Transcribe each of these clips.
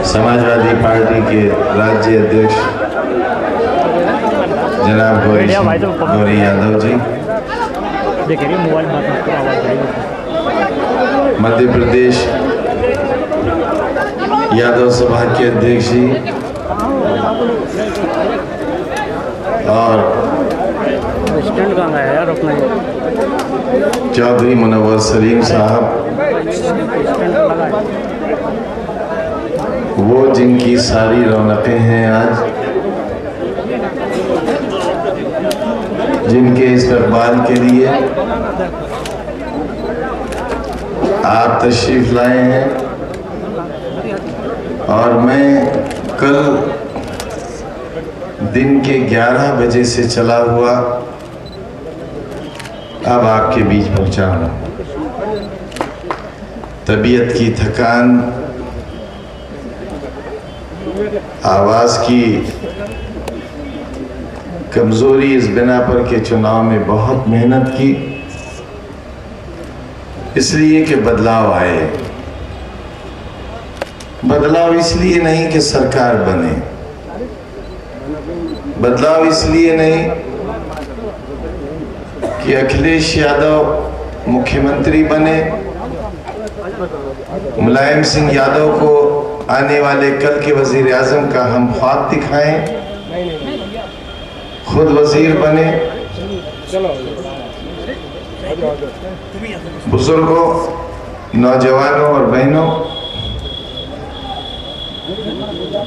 Samajwadi party के राज्य अध्यक्ष जनाब गौरी यादव जी, मध्य प्रदेश यादव सभा के अध्यक्ष जी और चौधरी मुनव्वर सलीम साहब, वो जिनकी सारी रौनकें हैं आज, जिनके इस्तकबाल के लिए आप तशरीफ लाए हैं। और मैं कल दिन के 11 बजे से चला हुआ अब आपके बीच पहुंचा हूं। तबीयत की थकान, आवाज की कमजोरी इस बिना पर के चुनाव में बहुत मेहनत की, इसलिए कि बदलाव आए। बदलाव इसलिए नहीं कि सरकार बने, बदलाव इसलिए नहीं कि अखिलेश यादव मुख्यमंत्री बने, मुलायम सिंह यादव को आने वाले कल के वजीर आजम का हम ख्वाब दिखाएं, खुद वजीर बने। बुजुर्गों, नौजवानों और बहनों,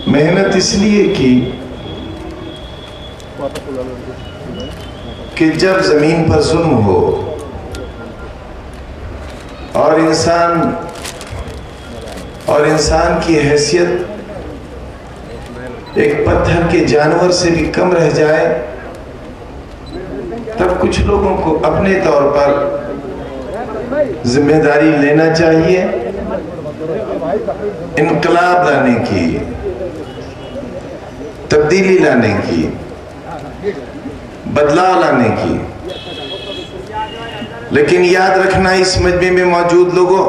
मेहनत इसलिए की कि जब जमीन पर जुल्म हो और इंसान की हैसियत एक पत्थर के जानवर से भी कम रह जाए, तब कुछ लोगों को अपने तौर पर जिम्मेदारी लेना चाहिए, इनकलाब लाने की, तब्दीली लाने की, बदलाव लाने की। लेकिन याद रखना, इस मजमे में मौजूद लोगों,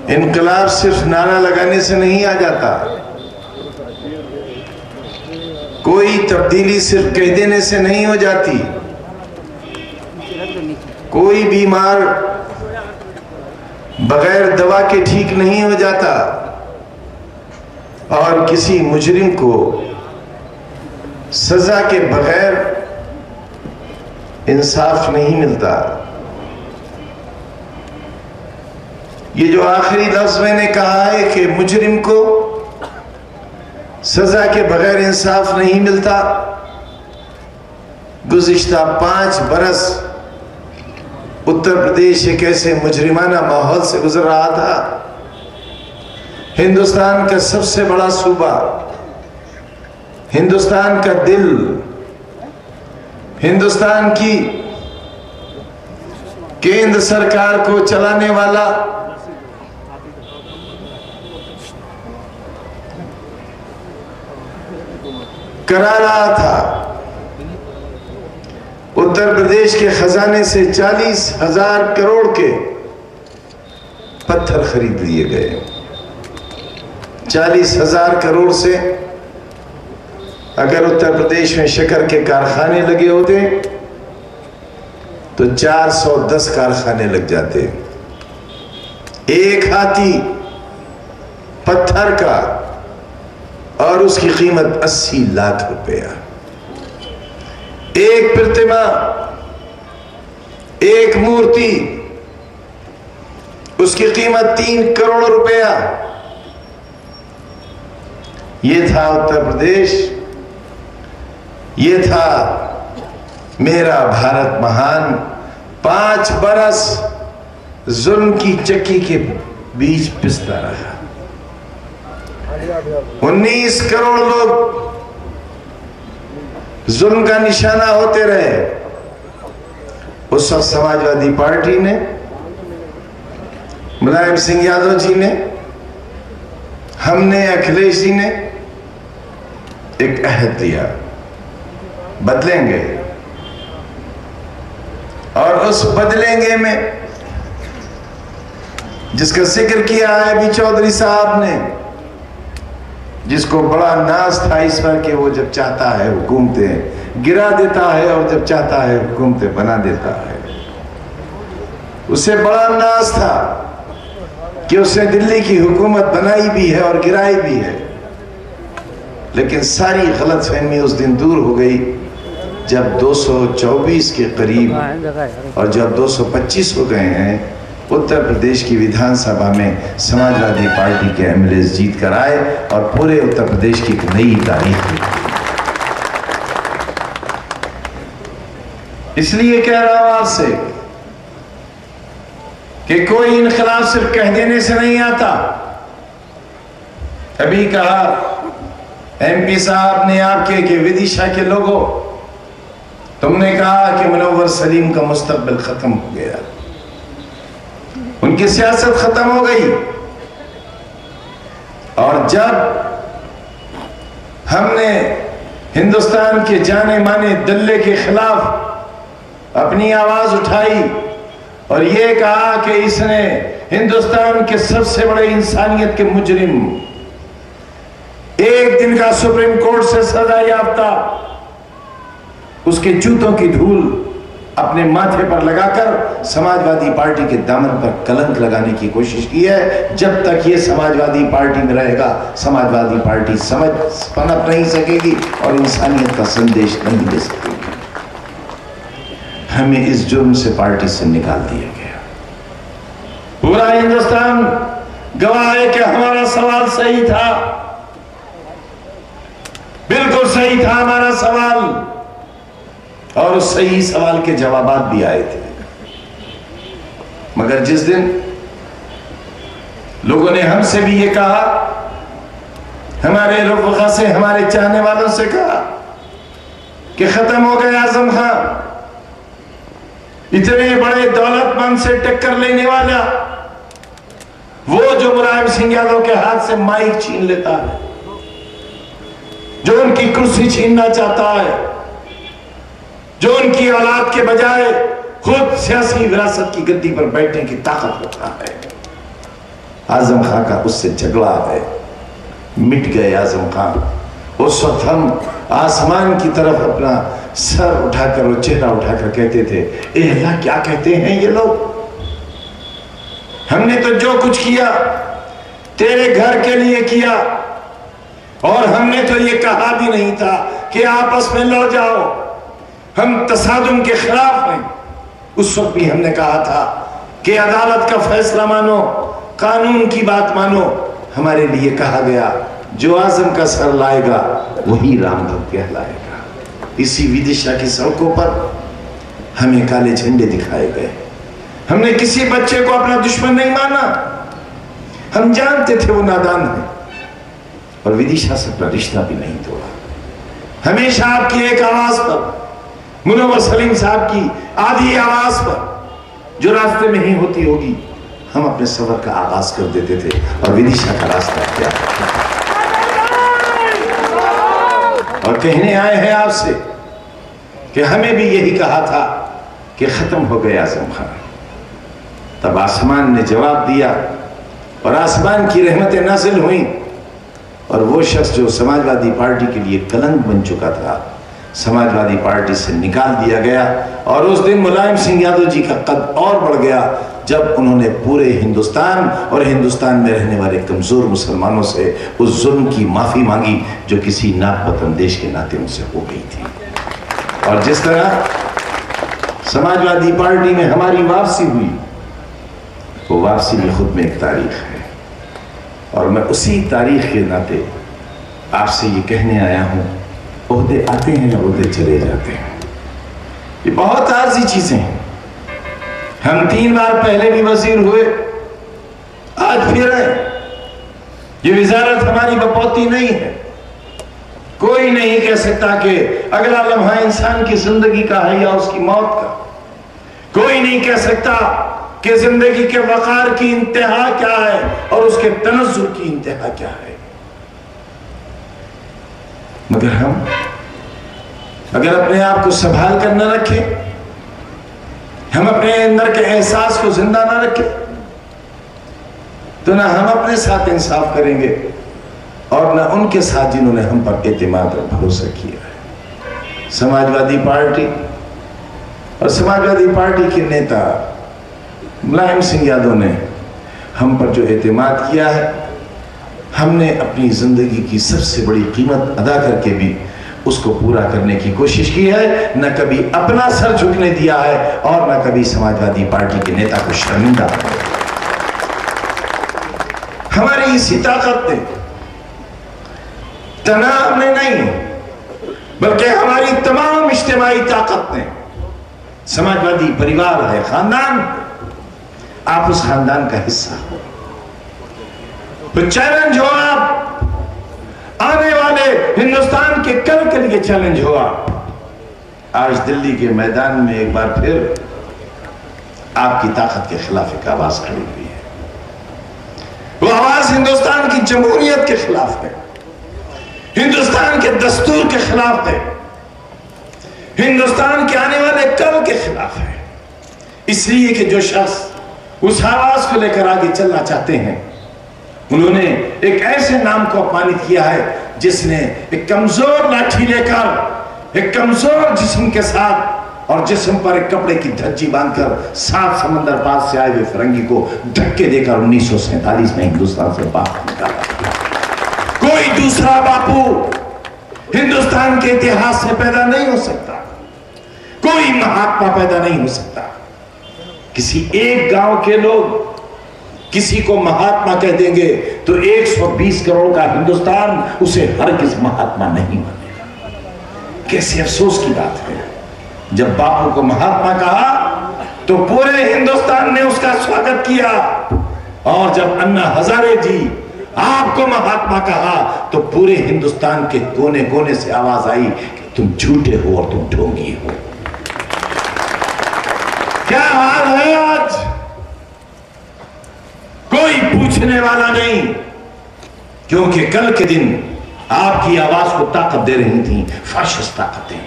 इनकलाब सिर्फ नारा लगाने से नहीं आ जाता, कोई तब्दीली सिर्फ कह देने से नहीं हो जाती। कोई बीमार बगैर दवा के ठीक नहीं हो जाता और किसी मुजरिम को सजा के बगैर इंसाफ नहीं मिलता। ये जो आखिरी लफ्ज मैंने कहा है कि मुजरिम को सजा के बगैर इंसाफ नहीं मिलता, गुज़िश्ता 5 बरस उत्तर प्रदेश एक ऐसे मुजरिमाना माहौल से गुजर रहा था। हिंदुस्तान का सबसे बड़ा सूबा, हिंदुस्तान का दिल, हिंदुस्तान की केंद्र सरकार को चलाने वाला करा रहा था। उत्तर प्रदेश के खजाने से 40,000 करोड़ के पत्थर खरीद लिए गए। 40,000 करोड़ से अगर उत्तर प्रदेश में शक्कर के कारखाने लगे होते तो 410 कारखाने लग जाते। एक हाथी पत्थर का और उसकी कीमत 80 लाख रुपया। एक प्रतिमा, एक मूर्ति, उसकी कीमत 3 करोड़ रुपया। ये था उत्तर प्रदेश, ये था मेरा भारत महान। 5 बरस जुल्म की चक्की के बीच पिसता रहा। 19 करोड़ लोग जुल्म का निशाना होते रहे। उस वक्त समाजवादी पार्टी ने, मुलायम सिंह यादव जी ने, हमने, अखिलेश जी ने एक अहद दिया, बदलेंगे। और उस बदलेंगे में जिसका जिक्र किया है अभी चौधरी साहब ने, जिसको बड़ा नाज था इस पर कि वो जब चाहता है हुकूमतें गिरा देता है और जब चाहता है हुकूमतें बना देता है। उसे बड़ा नाज था कि उसने दिल्ली की हुकूमत बनाई भी है और गिराई भी है, लेकिन सारी गलतफहमी उस दिन दूर हो गई जब 224 के करीब और जब 225 हो गए हैं उत्तर प्रदेश की विधानसभा में समाजवादी पार्टी के एमएलए जीत कर आए और पूरे उत्तर प्रदेश की एक नई तारीख हुई। इसलिए कह रहा हूं आपसे कि कोई इनकलाब सिर्फ कह देने से नहीं आता। अभी कहा एमपी साहब ने आपके कि विदिशा के लोगों, तुमने कहा कि मुनव्वर सलीम का मुस्तकबिल खत्म हो गया, उनकी सियासत खत्म हो गई। और जब हमने हिंदुस्तान के जाने माने दल्ले के खिलाफ अपनी आवाज उठाई और यह कहा कि इसने हिंदुस्तान के सबसे बड़े इंसानियत के मुजरिम, एक दिन का सुप्रीम कोर्ट से सजा याफ्ता, उसके जूतों की धूल अपने माथे पर लगाकर समाजवादी पार्टी के दामन पर कलंक लगाने की कोशिश की है। जब तक ये समाजवादी पार्टी में रहेगा समाजवादी पार्टी समझ पनप नहीं सकेगी और इंसानियत का संदेश नहीं दे सकेगी। हमें इस जुर्म से पार्टी से निकाल दिया गया। पूरा हिंदुस्तान गवाह है कि हमारा सवाल सही था, बिल्कुल सही था हमारा सवाल, और उस सही सवाल के जवाबात भी आए थे। मगर जिस दिन लोगों ने हमसे भी ये कहा, हमारे रफ़क़ा से, हमारे चाहने वालों से कहा कि खत्म हो गया आजम खान, इतने बड़े दौलतमंद से टक्कर लेने वाला, वो जो मुलायम सिंह यादव के हाथ से माइक छीन लेता है, जो उनकी कुर्सी छीनना चाहता है, जो उनकी औलाद के बजाय खुद सियासी विरासत की गद्दी पर बैठने की ताकत रखता है, आजम खान का उससे झगड़ा है। मिट गए आजम खान। उस वक्त हम आसमान की तरफ अपना सर उठाकर और चेहरा उठाकर कहते थे, ए अल्लाह क्या कहते हैं ये लोग, हमने तो जो कुछ किया तेरे घर के लिए किया, और हमने तो ये कहा भी नहीं था कि आपस में लड़ जाओ, हम तसादुम के खिलाफ हैं। उस वक्त भी हमने कहा था कि अदालत का फैसला मानो, कानून की बात मानो। हमारे लिए कहा गया जो आजम का सर लाएगा वही राम भक्त कहलाएगा। इसी विदिशा की सड़कों पर हमें काले झंडे दिखाए गए। हमने किसी बच्चे को अपना दुश्मन नहीं माना, हम जानते थे वो नादान है, और विदिशा से अपना रिश्ता भी नहीं तोड़ा। हमेशा आपकी एक आवाज पर, मुनव्वर सलीम साहब की आधी आवाज पर, जो रास्ते में ही होती होगी, हम अपने सफर का आगाज कर देते थे और विदिशा का रास्ता क्या। और कहने आए हैं आपसे कि हमें भी यही कहा था कि खत्म हो गया आजम खान। तब आसमान ने जवाब दिया और आसमान की रहमतें नाज़िल हुई, और वो शख्स जो समाजवादी पार्टी के लिए कलंक बन चुका था, समाजवादी पार्टी से निकाल दिया गया। और उस दिन मुलायम सिंह यादव जी का कद और बढ़ गया जब उन्होंने पूरे हिंदुस्तान और हिंदुस्तान में रहने वाले कमजोर मुसलमानों से उस जुल्म की माफी मांगी जो किसी नापतन देश के नाते उनसे हो गई थी। और जिस तरह समाजवादी पार्टी में हमारी वापसी हुई, वो वापसी भी खुद में एक तारीख है, और मैं उसी तारीख के नाते आपसे ये कहने आया हूं, ओहदे आते हैं और ओहदे चले जाते हैं, ये बहुत आर्जी चीजें हैं। हम 3 बार पहले भी वजीर हुए, आज फिर आए। ये वजारत हमारी बपौती नहीं है। कोई नहीं कह सकता कि अगला लम्हा इंसान की जिंदगी का है या उसकी मौत का। कोई नहीं कह सकता कि जिंदगी के वकार की इंतहा क्या है और उसके तनज़्ज़ुर की इंतहा क्या है। मगर हम अगर अपने आप को संभाल कर न रखें, हम अपने अंदर के एहसास को जिंदा न रखें, तो ना हम अपने साथ इंसाफ करेंगे और ना उनके साथ जिन्होंने हम पर एतमाद और भरोसा किया है। समाजवादी पार्टी और समाजवादी पार्टी के नेता मुलायम सिंह यादव ने हम पर जो एतमाद किया है, हमने अपनी जिंदगी की सबसे बड़ी कीमत अदा करके भी उसको पूरा करने की कोशिश की है। न कभी अपना सर झुकने दिया है और न कभी समाजवादी पार्टी के नेता को शर्मिंदा किया। हमारी इसी ताकत ने, तनाव ने नहीं बल्कि हमारी तमाम इज्तिमाई ताकत ने, समाजवादी परिवार है, खानदान, आप उस खानदान का हिस्सा हो। तो चैलेंज हो, आप आने वाले हिंदुस्तान के कल के लिए चैलेंज हुआ। आज दिल्ली के मैदान में एक बार फिर आपकी ताकत के खिलाफ एक आवाज खड़ी हुई है। वो आवाज हिंदुस्तान की जमहूरियत के खिलाफ है, हिंदुस्तान के दस्तूर के खिलाफ है, हिंदुस्तान के आने वाले कल के खिलाफ है। इसलिए कि जो शख्स उस आवाज को लेकर आगे चलना चाहते हैं, उन्होंने एक ऐसे नाम को अपमानित किया है जिसने एक कमजोर लाठी लेकर, एक कमजोर जिस्म के साथ और जिस्म पर एक कपड़े की धज्जी बांधकर 7 समंदर पार से आए हुए फिरंगी को धक्के देकर 1947 में हिंदुस्तान से बाहर निकाला। कोई दूसरा बापू हिंदुस्तान के इतिहास से पैदा नहीं हो सकता, कोई महात्मा पैदा नहीं हो सकता। किसी एक गांव के लोग किसी को महात्मा कह देंगे तो 120 करोड़ का हिंदुस्तान उसे हरगिज़ महात्मा नहीं मानेगा। कैसे अफसोस की बात है, जब बापू को महात्मा कहा तो पूरे हिंदुस्तान ने उसका स्वागत किया, और जब अन्ना हजारे जी आपको महात्मा कहा तो पूरे हिंदुस्तान के कोने कोने से आवाज आई कि तुम झूठे हो और तुम ढोंगी हो। क्या हाल है आज, कोई पूछने वाला नहीं, क्योंकि कल के दिन आपकी आवाज को ताकत दे रही थी फाशिस्ट ताकतें।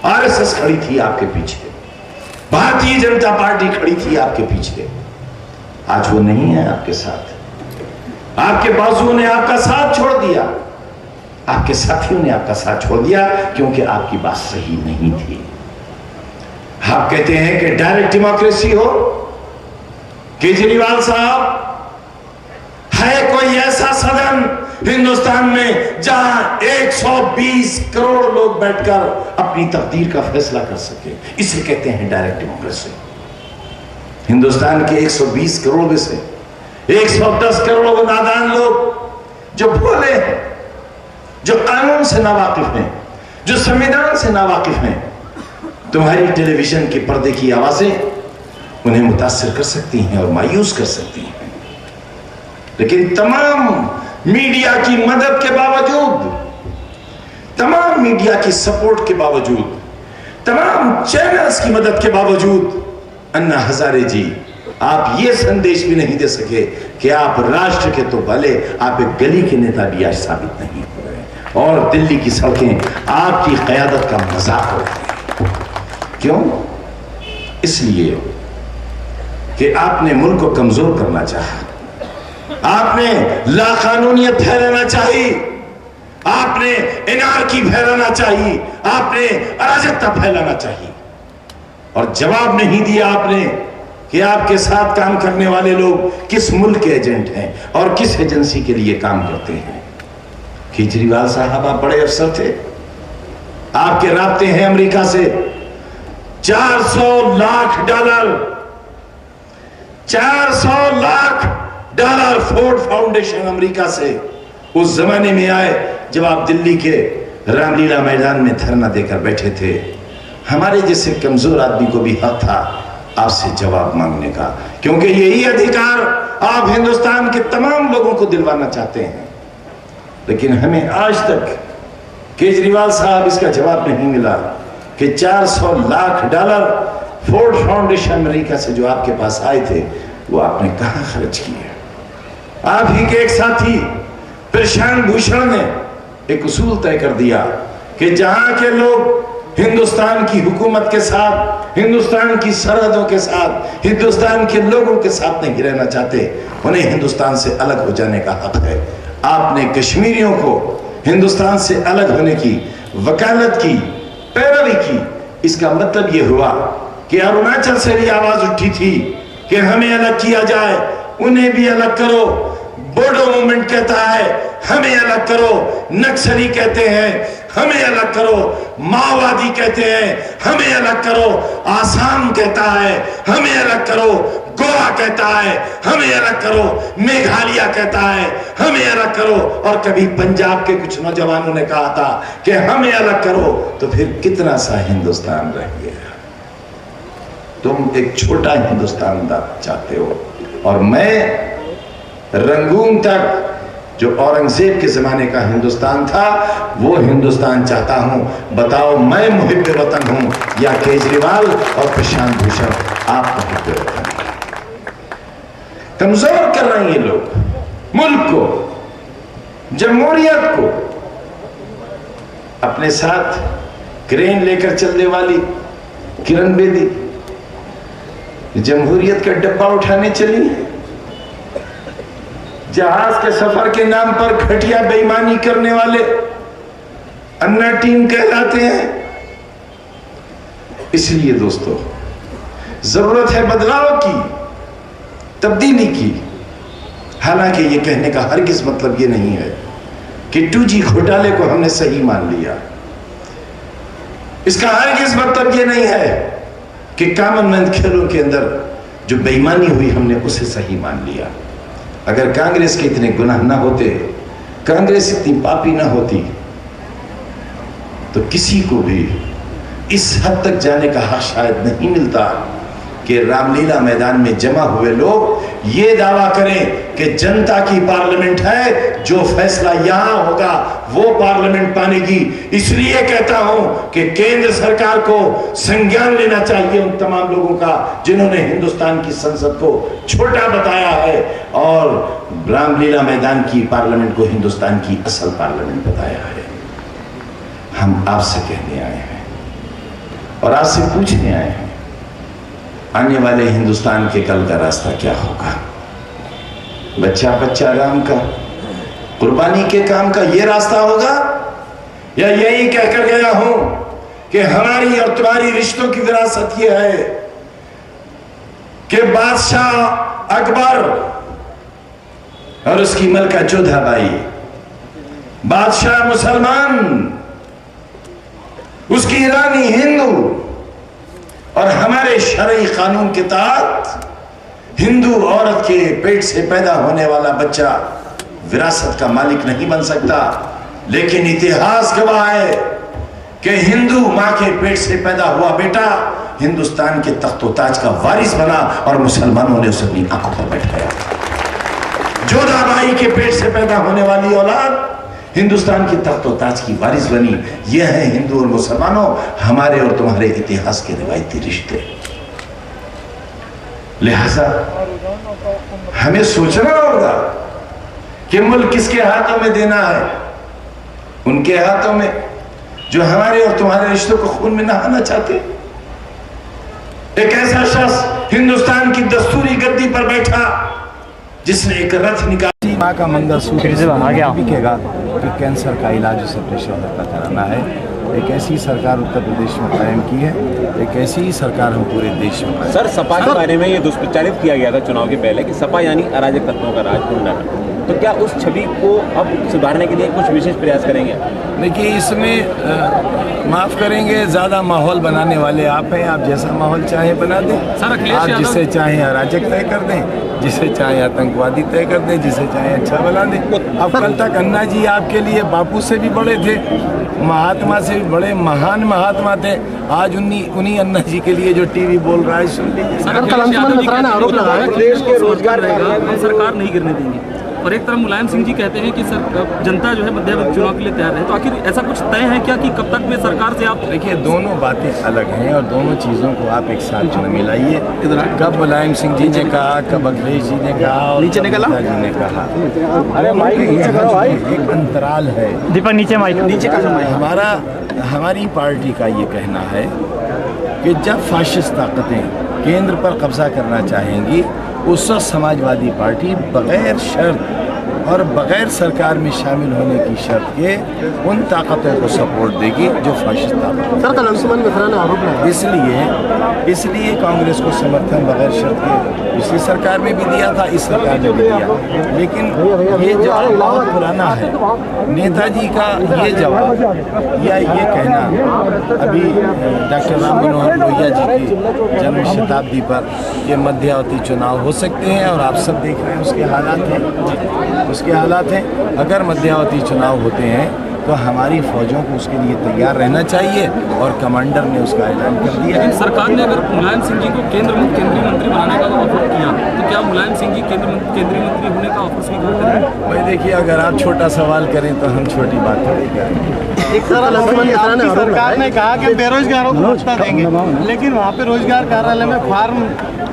आरएसएस खड़ी थी आपके पीछे, भारतीय जनता पार्टी खड़ी थी आपके पीछे। आज वो नहीं है आपके साथ, आपके बाजुओं ने आपका साथ छोड़ दिया, आपके साथियों ने आपका साथ छोड़ दिया, क्योंकि आपकी बात सही नहीं थी। आप कहते हैं कि डायरेक्ट डेमोक्रेसी हो। केजरीवाल साहब, है कोई ऐसा सदन हिंदुस्तान में जहां 120 करोड़ लोग बैठकर अपनी तकदीर का फैसला कर सके? इसे कहते हैं डायरेक्ट डेमोक्रेसी। हिंदुस्तान के 120 करोड़ में से 110 करोड़ वो नादान लोग जो भोले हैं, जो कानून से नावाकिफ हैं, जो संविधान से नावाकिफ हैं, तुम्हारी टेलीविजन के पर्दे की आवाजें उन्हें मुतासिर कर सकती हैं और मायूस कर सकती हैं। लेकिन तमाम मीडिया की मदद के बावजूद, तमाम मीडिया की सपोर्ट के बावजूद, तमाम चैनल्स की मदद के बावजूद अन्ना हजारे जी आप ये संदेश भी नहीं दे सके कि आप राष्ट्र के तो भले, आप एक गली के नेता भी आज साबित नहीं हो रहे, और दिल्ली की सड़कें आपकी क़यादत का मजाक हो रही है। क्यों? इसलिए कि आपने मुल्क को कमजोर करना चाहा, आपने लाकानूनियत फैलाना चाहिए, आपने एनार्की फैलाना चाहिए, आपने अराजकता फैलाना चाहिए, और जवाब नहीं दिया आपने कि आपके साथ काम करने वाले लोग किस मुल्क के एजेंट हैं और किस एजेंसी के लिए काम करते हैं। केजरीवाल साहब, आप बड़े अफसर थे, आपके राब्ते हैं अमेरिका से। 400 lakh dollar, 400 lakh dollar Ford foundation America से उस जमाने में आए जब आप दिल्ली के रामलीला मैदान में धरना देकर बैठे थे। हमारे जैसे कमजोर आदमी को भी हक था आपसे जवाब मांगने का, क्योंकि यही अधिकार आप हिंदुस्तान के तमाम लोगों को दिलवाना चाहते हैं। लेकिन हमें आज तक केजरीवाल साहब इसका जवाब नहीं मिला कि 400 lakh dollar Ford foundation America से जो आपके पास आए थे वो आपने कहां खर्च किए। आप ही के एक साथी प्रशांत भूषण ने एक उसूल तय कर दिया कि जहां के लोग हिंदुस्तान की हुकूमत के साथ, हिंदुस्तान की सरहदों के साथ, हिंदुस्तान के लोगों के साथ नहीं रहना चाहते, उन्हें हिंदुस्तान से अलग हो जाने का हक है। आपने कश्मीरियों को हिंदुस्तान से अलग होने की वकालत की, पैरवी की। इसका मतलब यह हुआ कि अरुणाचल से भी आवाज उठी थी कि हमें अलग किया जाए, उन्हें भी अलग करो। बोडो मूवमेंट कहता है हमें अलग करो, नक्सली कहते हैं हमें अलग करो, माओवादी कहते हैं हमें अलग करो, आसाम कहता है हमें अलग करो, गोवा कहता है हमें अलग करो, मेघालय कहता है हमें अलग करो, और कभी पंजाब के कुछ नौजवानों ने कहा था कि हमें अलग करो। तो फिर कितना सा हिंदुस्तान रह गया? तुम एक छोटा हिंदुस्तान चाहते हो, और मैं रंगून तक जो औरंगजेब के जमाने का हिंदुस्तान था वो हिंदुस्तान चाहता हूं। बताओ मैं मुहिब्बे वतन हूं या केजरीवाल और प्रशांत भूषण आप मुहिब्बे वतन? कमजोर कर रहे हैं ये लोग मुल्क को, जमहूरियत को। अपने साथ क्रेन लेकर चलने वाली किरण बेदी जमहूरियत का डब्बा उठाने चली, जहाज के सफर के नाम पर घटिया बेईमानी करने वाले अन्ना टीम कहलाते हैं। इसलिए दोस्तों जरूरत है बदलाव की, तब्दीली की। हालांकि ये कहने का हरगिज मतलब ये नहीं है कि 2G घोटाले को हमने सही मान लिया। इसका हरगिज मतलब ये नहीं है कि कॉमनवेल्थ खेलों के अंदर जो बेईमानी हुई हमने उसे सही मान लिया। अगर कांग्रेस के इतने गुनाह ना होते, कांग्रेस इतनी पापी ना होती, तो किसी को भी इस हद तक जाने का हक शायद नहीं मिलता कि रामलीला मैदान में जमा हुए लोग ये दावा करें कि जनता की पार्लियामेंट है, जो फैसला यहां होगा वो पार्लियामेंट मानेगी। इसलिए कहता हूं कि केंद्र सरकार को संज्ञान लेना चाहिए उन तमाम लोगों का जिन्होंने हिंदुस्तान की संसद को छोटा बताया है और रामलीला मैदान की पार्लियामेंट को हिंदुस्तान की असल पार्लियामेंट बताया है। हम आपसे कहने आए हैं और आपसे पूछने आए हैं, आने वाले हिंदुस्तान के कल का रास्ता क्या होगा? बच्चा बच्चा राम का, कुर्बानी के काम का ये रास्ता होगा, या यही कहकर गया हूं कि हमारी और तुम्हारी रिश्तों की विरासत ये है कि बादशाह अकबर और उसकी मलका जोधाबाई, बादशाह मुसलमान, उसकी रानी हिंदू, और हमारे शरई कानून के तहत हिंदू औरत के पेट से पैदा होने वाला बच्चा विरासत का मालिक नहीं बन सकता। लेकिन इतिहास गवाह है कि हिंदू मां के पेट से पैदा हुआ बेटा हिंदुस्तान के तख्तो-ताज का वारिस बना और मुसलमानों ने उसे अपनी आंखों पर बैठाया। जोधाबाई के पेट से पैदा होने वाली औलाद हिंदुस्तान की तख्तो-ताज की वारिस बनी। यह है हिंदू और मुसलमानों हमारे और तुम्हारे इतिहास के रिवायती रिश्ते। लिहाजा हमें सोचना होगा कि मुल्क किसके हाथों में देना है। उनके हाथों में जो हमारे और तुम्हारे रिश्तों को खून में नहाना चाहते। एक ऐसा शख्स हिंदुस्तान की दस्तूरी गद्दी पर बैठा जिसने एक रथ निकाला, माँ का मंगलसूत्र बिकेगा कि कैंसर का इलाज उसे प्रेशर का कराना है। एक ऐसी सरकार उत्तर प्रदेश में कायम की है, एक ऐसी ही सरकार हम पूरे देश में। सर, सपा के बारे में ये दुष्प्रचारित किया गया था चुनाव के पहले कि सपा यानी अराजक तत्वों का राज, गुंडा। तो क्या उस छवि को अब सुधारने के लिए कुछ विशेष प्रयास करेंगे? देखिए, इसमें माफ़ करेंगे, ज़्यादा माहौल बनाने वाले आप हैं। आप जैसा माहौल चाहे बना दें, आप जिसे चाहें अराजक तय कर दें, जिसे चाहे आतंकवादी तय कर दें, जिसे चाहे अच्छा बना दें। अब कल तक अन्ना जी आपके लिए बापू से भी बड़े थे, महात्मा से भी बड़े महान महात्मा थे। आज उन्हीं अन्ना जी के लिए जो टीवी बोल रहा है सुन लीजिए। आरोप लगा है, प्रदेश के रोजगार सरकार नहीं गिरने देंगे। और एक तरफ मुलायम सिंह जी कहते हैं कि सर जनता जो है मध्यावधि चुनाव के लिए तैयार है, तो आखिर ऐसा कुछ तय है क्या कि कब तक में सरकार से आप? देखिए, दोनों बातें अलग हैं और दोनों चीज़ों को आप एक साथ न मिलाइए। कब मुलायम सिंह जी ने कहा, कब अखिलेश जी ने कहा और नीचे निकला जी ने कहा। अरे एक अंतराल है। दीपक नीचे माइक, नीचे का हमारी पार्टी का ये कहना है कि जब फाशिस्ट ताकतें केंद्र पर कब्जा करना चाहेंगी, उस वक्त समाजवादी पार्टी बगैर शर्त और बगैर सरकार में शामिल होने की शर्त के उन ताकतों को सपोर्ट देगी जो फाशिस्ट ताकत। सर, कल अंशुमन मिश्रा ने आरोप लगाया, इसलिए कांग्रेस को समर्थन बगैर शर्त के पिछली सरकार में भी दिया था, इस सरकार ने भी दिया। लेकिन ये जवाब बहुत पुराना है। नेताजी का ये जवाब या ये कहना, अभी डॉक्टर राम मनोहर लोहिया जी की जन्म शताब्दी पर ये मध्यावधि चुनाव हो सकते हैं और आप सब देख रहे हैं उसके हालात हैं। अगर मध्यावधि चुनाव होते हैं तो हमारी फौजों को उसके लिए तैयार रहना चाहिए और कमांडर ने उसका ऐलान कर दिया। लेकिन सरकार ने अगर मुलायम सिंह जी को केंद्रीय मंत्री बनाने का ऑफर किया, तो क्या मुलायम सिंह जी केंद्रीय मंत्री होने का ऑफर स्वीकार करेंगे? भाई देखिए, अगर आप छोटा सवाल करें तो हम छोटी बात थोड़ी करेंगे। सरकार ने कहा कि बेरोजगारों को भत्ता देंगे, लेकिन वहाँ पे रोजगार कार्यालय में फार्म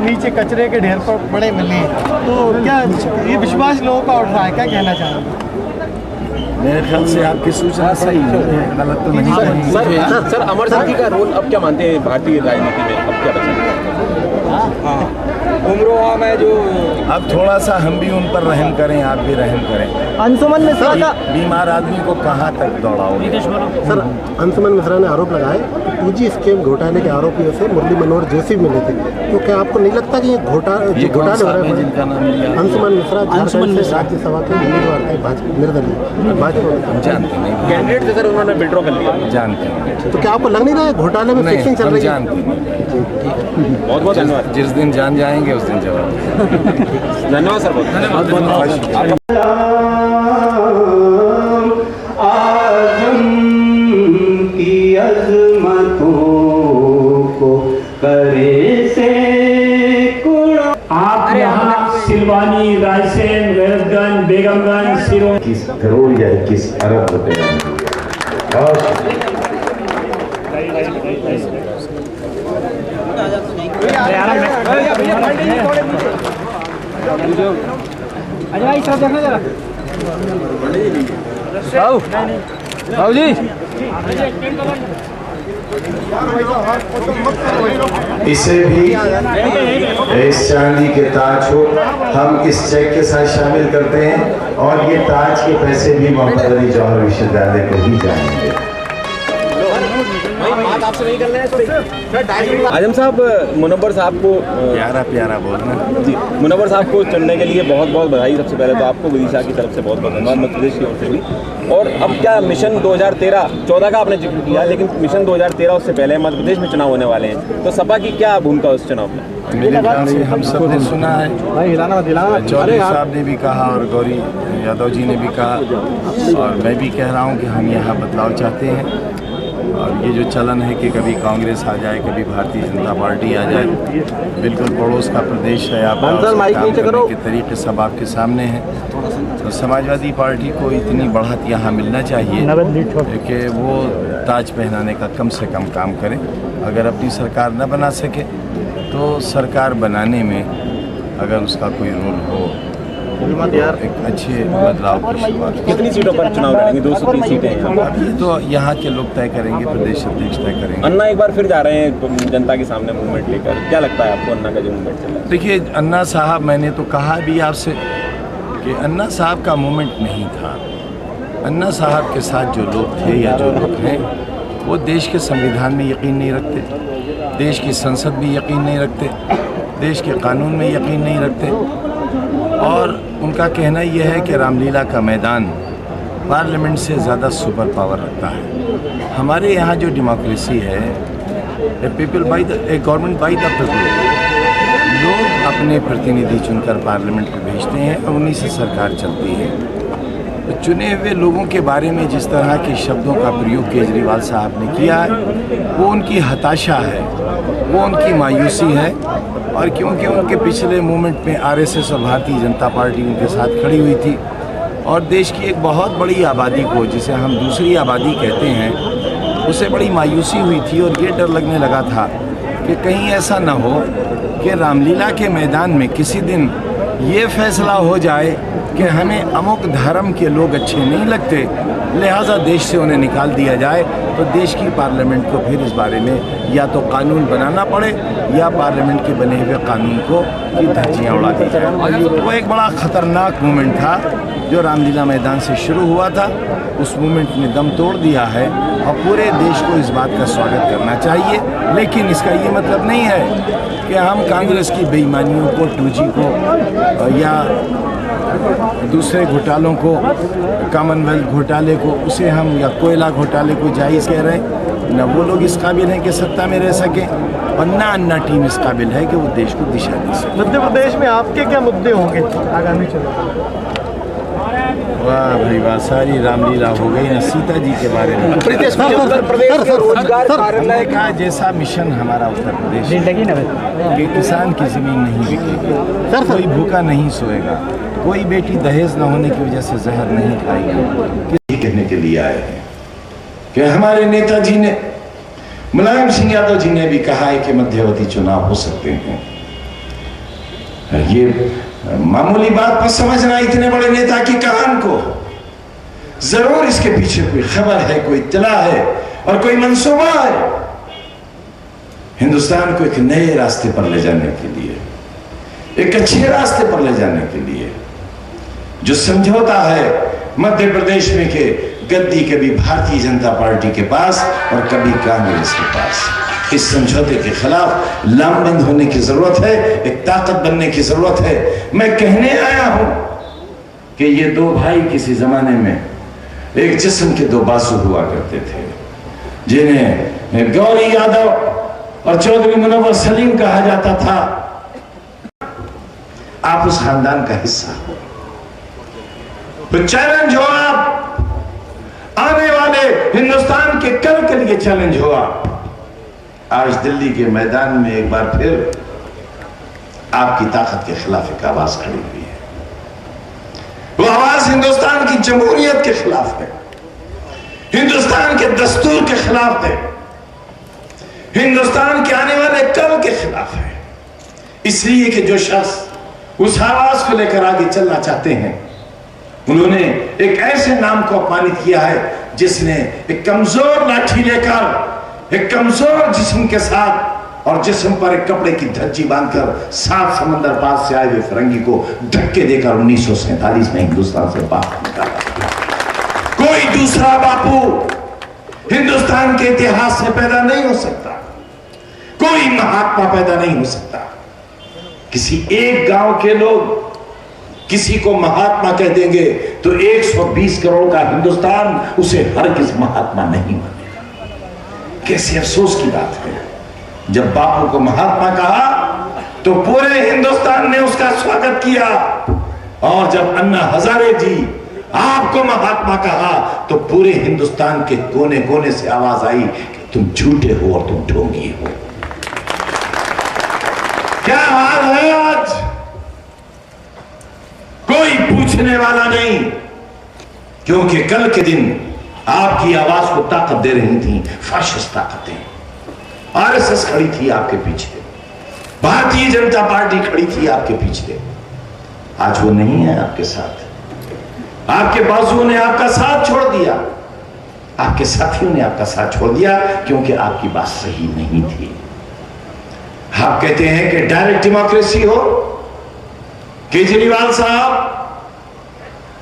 नीचे कचरे के ढेर पर पड़े मिले, तो क्या ये विश्वास लोगों का उठ रहा है? क्या कहना चाहेंगे? मेरे ख्याल से आपकी सूचना सही है, गलत तो नहीं है। सर अमर सिंह जी का रोल अब क्या मानते हैं भारतीय राजनीति में, अब क्या बचा? उम्रों में जो अब थोड़ा सा हम भी उन पर रहम करें, आप भी रहम करें। अंशुमन मिश्रा का बीमार आदमी को कहाँ तक दौड़ाओगे? सर, अंशुमन मिश्रा ने आरोप लगाए 2G स्कीम घोटाले के आरोपियों से मुरली मनोहर जोशी मिले थे, तो क्या आपको नहीं लगता कि ये घोटाले हो रहा है? जिनका नाम लिया अंशुमन मिश्रा झारखंड से राज्यसभा के उम्मीदवार थे, भाजपा निर्दलीय भाजपा। हम जानते नहीं, कैंडिडेट थे सर, उन्होंने विड्रॉ कर लिया। जानते हैं। तो क्या आपको लग नहीं रहा है घोटाले में फिक्सिंग चल हम रही है? जानते नहीं। बहुत बहुत धन्यवाद। जिस दिन जान जाएंगे उस दिन जवाब। धन्यवाद सर, बहुत धन्यवाद। आज़म की अज़मतों को करे से आप यहाँ सिलवानी, रायसेन, वेरसगंज, बेगमगंज, सिरों 21 करोड़ या 21 अरब रुपए इसे भी इस चांदी के ताज को हम इस चेक के साथ शामिल करते हैं और ये ताज के पैसे भी मोहम्मद अली जौहर विश्वविद्यालय को ही जाएंगे। आपसे नहीं करना है। आजम साहब, मुनव्वर साहब को प्यारा बोलना जी, मुनव्वर साहब को चुनने के लिए बहुत बहुत बधाई। सबसे पहले तो आपको विदिशा की तरफ से बहुत बहुत धन्यवाद, मध्य प्रदेश की ओर से भी। और अब क्या मिशन 2013-14 का आपने जिक्र किया, लेकिन मिशन 2013 उससे पहले मध्य प्रदेश में चुनाव होने वाले हैं, तो सपा की क्या भूमिका उस चुनाव में? मेरे ख्याल से हम सब ने सुना है, चौधरी साहब ने भी कहा और गौरी यादव जी ने भी कहा, और मैं भी कह रहा हूँ कि हम यहाँ बदलाव चाहते हैं। और ये जो चलन है कि कभी कांग्रेस आ जाए, कभी भारतीय जनता पार्टी आ जाए, बिल्कुल पड़ोस का प्रदेश है, आप काम करने के तरीके सब आपके सामने हैं। तो समाजवादी पार्टी को इतनी बढ़त यहाँ मिलना चाहिए कि वो ताज पहनाने का कम से कम काम करें। अगर अपनी सरकार न बना सके तो सरकार बनाने में अगर उसका कोई रोल हो, एक अच्छे बदलाव की शुरुआत। कितनी सीटों पर चुनाव लड़ेंगे? 203 सीटें हैं। अब ये तो यहाँ के लोग तय करेंगे, प्रदेश अध्यक्ष तय करेंगे। अन्ना एक बार फिर जा रहे हैं जनता के सामने मूवमेंट लेकर, क्या लगता है आपको अन्ना का जो मूवमेंट चल रहा है? देखिए, अन्ना साहब, मैंने तो कहा भी आपसे कि अन्ना साहब का मूवमेंट नहीं था। अन्ना साहब के साथ जो लोग थे या जो लोग हैं, वो देश के संविधान में यकीन नहीं रखते, देश की संसद में यकीन नहीं रखते, देश के कानून में यकीन नहीं रखते, और उनका कहना यह है कि रामलीला का मैदान पार्लियामेंट से ज़्यादा सुपर पावर रखता है। हमारे यहाँ जो डेमोक्रेसी है, गवर्नमेंट बाई द पीपल, लोग अपने प्रतिनिधि चुनकर पार्लियामेंट में भेजते हैं और उन्हीं से सरकार चलती है। चुने हुए लोगों के बारे में जिस तरह के शब्दों का प्रयोग केजरीवाल साहब ने किया है, वो उनकी हताशा है, वो उनकी मायूसी है। और क्योंकि उनके पिछले मूवमेंट में आरएसएस और भारतीय जनता पार्टी उनके साथ खड़ी हुई थी और देश की एक बहुत बड़ी आबादी को, जिसे हम दूसरी आबादी कहते हैं, उसे बड़ी मायूसी हुई थी। और ये डर लगने लगा था कि कहीं ऐसा न हो कि रामलीला के मैदान में किसी दिन ये फैसला हो जाए कि हमें अमुक धर्म के लोग अच्छे नहीं लगते, लिहाजा देश से उन्हें निकाल दिया जाए, तो देश की पार्लियामेंट को फिर इस बारे में या तो कानून बनाना पड़े या पार्लियामेंट के बने हुए कानून को की धज्जियाँ उड़ा दी जाए। वो एक बड़ा ख़तरनाक मूवमेंट था जो रामलीला मैदान से शुरू हुआ था। उस मूवमेंट ने दम तोड़ दिया है और पूरे देश को इस बात का स्वागत करना चाहिए। लेकिन इसका ये मतलब नहीं है कि हम कांग्रेस की बेईमानियों को, 2G को या दूसरे घोटालों को, कॉमनवेल्थ घोटाले को, उसे हम या कोयला घोटाले को जायज़ कह रहे हैं। न वो लोग इस काबिल हैं कि सत्ता में रह सकें और ना अन्ना टीम इस काबिल है कि वो देश को दिशा दे सके। मध्य प्रदेश में आपके क्या मुद्दे होंगे आगामी चुनाव? वाह भाई वाह, सारी रामलीला हो गई ना सीता जी के बारे में। उत्तर प्रदेश के रोजगार कार्यालय का जैसा मिशन हमारा उत्तर प्रदेश कि किसान की जमीन नहीं बिकेगी, कोई भूखा नहीं सोएगा, कोई बेटी दहेज न होने की वजह से जहर नहीं खाएगी। ये कहने के लिए आए हैं कि हमारे नेताजी ने, मुलायम सिंह यादव जी ने भी कहा है कि मध्यावधि चुनाव हो सकते हैं। ये मामूली बात पर समझना इतने बड़े नेता की कहानी को, जरूर इसके पीछे कोई खबर है, कोई इत्तला है और कोई मंसूबा है हिंदुस्तान को एक नए रास्ते पर ले जाने के लिए, एक अच्छे रास्ते पर ले जाने के लिए। जो समझौता है मध्य प्रदेश में के गद्दी कभी भारतीय जनता पार्टी के पास और कभी कांग्रेस के पास, इस समझौते के खिलाफ लामबंद होने की जरूरत है, एक ताकत बनने की जरूरत है। मैं कहने आया हूं कि ये दो भाई किसी जमाने में एक जिस्म के दो बाजू हुआ करते थे, जिन्हें गौरी यादव और चौधरी मुनव्वर सलीम कहा जाता था। आप उस खानदान का हिस्सा हो, तो चैलेंज हो, आप आने वाले हिंदुस्तान के कल के लिए चैलेंज हो। आज दिल्ली के मैदान में एक बार फिर आपकी ताकत के खिलाफ एक आवाज खड़ी हुई है। वो आवाज हिंदुस्तान की जमहूरियत के खिलाफ है, हिंदुस्तान के दस्तूर के खिलाफ है, हिंदुस्तान के आने वाले कल के खिलाफ है। इसलिए कि जो शख्स उस आवाज को लेकर आगे चलना चाहते हैं, उन्होंने एक ऐसे नाम को अपमानित किया है जिसने एक कमजोर लाठी लेकर, एक कमजोर जिस्म के साथ और जिस्म पर एक कपड़े की धज्जी बांधकर 7 समंदर पार से आए हुए फिरंगी को धक्के देकर 1947 में हिंदुस्तान से बाहर निकाला। कोई दूसरा बापू हिंदुस्तान के इतिहास से पैदा नहीं हो सकता, कोई महात्मा पैदा नहीं हो सकता। किसी एक गांव के लोग किसी को महात्मा कह देंगे तो 120 करोड़ का हिंदुस्तान उसे हरगिज महात्मा नहीं मानेगा। कैसे अफसोस की बात है, जब बापू को महात्मा कहा तो पूरे हिंदुस्तान ने उसका स्वागत किया, और जब अन्ना हजारे जी आपको महात्मा कहा तो पूरे हिंदुस्तान के कोने कोने से आवाज आई कि तुम झूठे हो और तुम ढोंगी हो। क्या हाल है आज, कोई पूछने वाला नहीं, क्योंकि कल के दिन आपकी आवाज को ताकत दे रही थी फाशिस्ट ताकतें। आरएसएस खड़ी थी आपके पीछे, भारतीय जनता पार्टी खड़ी थी आपके पीछे। आज वो नहीं है आपके साथ, आपके बाजुओं ने आपका साथ छोड़ दिया, आपके साथियों ने आपका साथ छोड़ दिया, क्योंकि आपकी बात सही नहीं थी। आप कहते हैं कि डायरेक्ट डेमोक्रेसी हो। केजरीवाल साहब,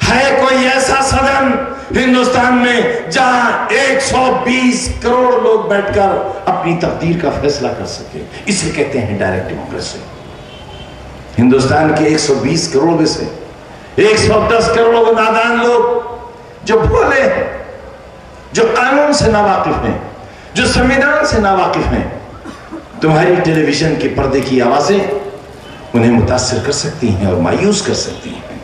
है कोई ऐसा सदन हिंदुस्तान में जहां 120 करोड़ लोग बैठकर अपनी तकदीर का फैसला कर सके? इसे कहते हैं डायरेक्ट डेमोक्रेसी। हिंदुस्तान के 120 करोड़ में से 110 करोड़ वो नादान लोग जो भोले हैं, जो कानून से नावाकिफ हैं, जो संविधान से नावाकिफ हैं, तुम्हारी टेलीविजन के पर्दे की आवाजें उन्हें मुतासिर कर सकती हैं और मायूस कर सकती हैं,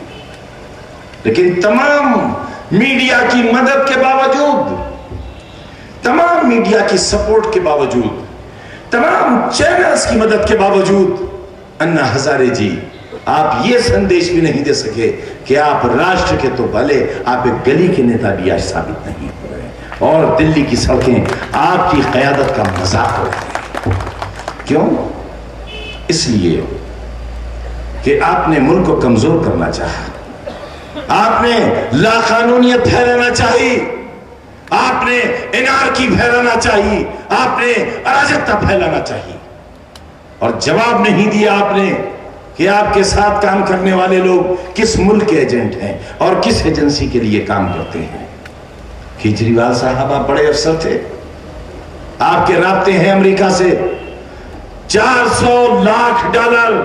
लेकिन तमाम मीडिया की मदद के बावजूद, तमाम मीडिया की सपोर्ट के बावजूद, तमाम चैनल्स की मदद के बावजूद अन्ना हजारे जी आप ये संदेश भी नहीं दे सके कि आप राष्ट्र के तो भले, आप एक गली के नेता भी आज साबित नहीं हो रहे और दिल्ली की सड़कें आपकी क़यादत का मजाक हो रही है। क्यों? इसलिए कि आपने मुल्क को कमजोर करना चाहा, आपने लाकानूनियत फैलाना चाहिए, आपने एनार्की फैलाना चाहिए, आपने अराजकता फैलाना चाहिए और जवाब नहीं दिया आपने कि आपके साथ काम करने वाले लोग किस मुल्क के एजेंट हैं और किस एजेंसी के लिए काम करते हैं। केजरीवाल साहब आप बड़े अफसर थे, आपके राब्ते हैं अमेरिका से। 400 lakh dollar,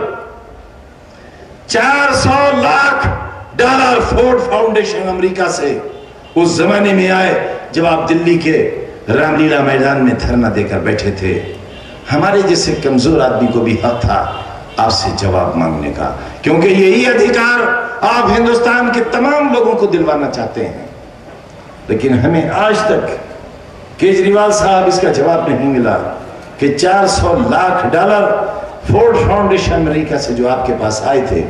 400 lakh dollar Ford foundation America से उस जमाने में आए जब आप दिल्ली के रामलीला मैदान में धरना देकर बैठे थे। हमारे जैसे कमजोर आदमी को भी हक था आपसे जवाब मांगने का, क्योंकि यही अधिकार आप हिंदुस्तान के तमाम लोगों को दिलवाना चाहते हैं। लेकिन हमें आज तक केजरीवाल साहब इसका जवाब नहीं मिला कि 400 lakh dollar Ford foundation America से जो आपके पास आए थे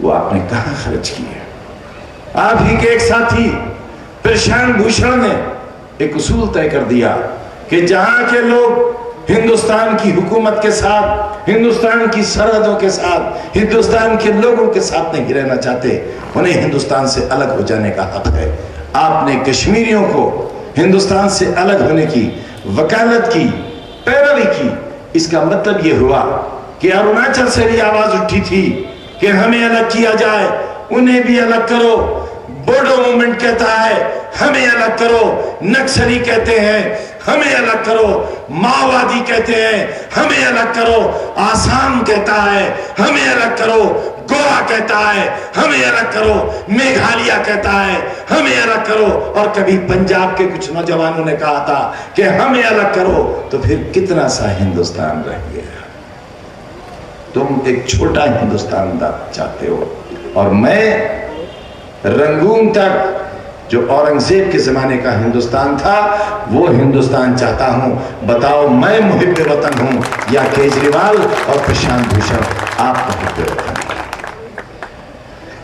वो आपने कहां खर्च किए। आप ही के एक साथी प्रशांत भूषण ने एक उसूल तय कर दिया कि जहां के लोग हिंदुस्तान की हुकूमत के साथ, हिंदुस्तान की सरहदों के साथ, हिंदुस्तान के लोगों के साथ नहीं रहना चाहते, उन्हें हिंदुस्तान से अलग हो जाने का हक है। आपने कश्मीरियों को हिंदुस्तान से अलग होने की वकालत की, पैरवी की। इसका मतलब यह हुआ कि अरुणाचल से भी आवाज उठी थी कि हमें अलग किया जाए, उन्हें भी अलग करो। बोडो मूवमेंट कहता है हमें अलग करो, नक्सली कहते हैं हमें अलग करो, माओवादी कहते हैं हमें अलग करो, आसाम कहता है हमें अलग करो, गोवा कहता है हमें अलग करो, मेघालय कहता है हमें अलग करो, और कभी पंजाब के कुछ नौजवानों ने कहा था कि हमें अलग करो। तो फिर कितना सा हिंदुस्तान रह गया? तुम एक छोटा हिंदुस्तान चाहते हो और मैं रंगून तक जो औरंगजेब के जमाने का हिंदुस्तान था वो हिंदुस्तान चाहता हूं। बताओ मैं मुहिब्बे वतन हूं या केजरीवाल और प्रशांत भूषण आप मुहिब्बे वतन?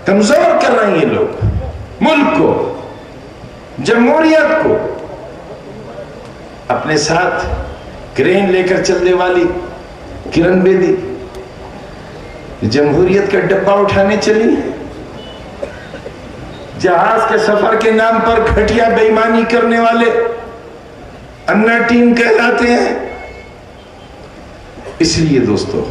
कमजोर कर रहे हैं ये लोग मुल्क को, जमहूरियत को। अपने साथ क्रेन लेकर चलने वाली किरण बेदी जमहूरियत का डब्बा उठाने चली। जहाज के सफर के नाम पर घटिया बेईमानी करने वाले अन्ना टीम कहलाते हैं। इसलिए दोस्तों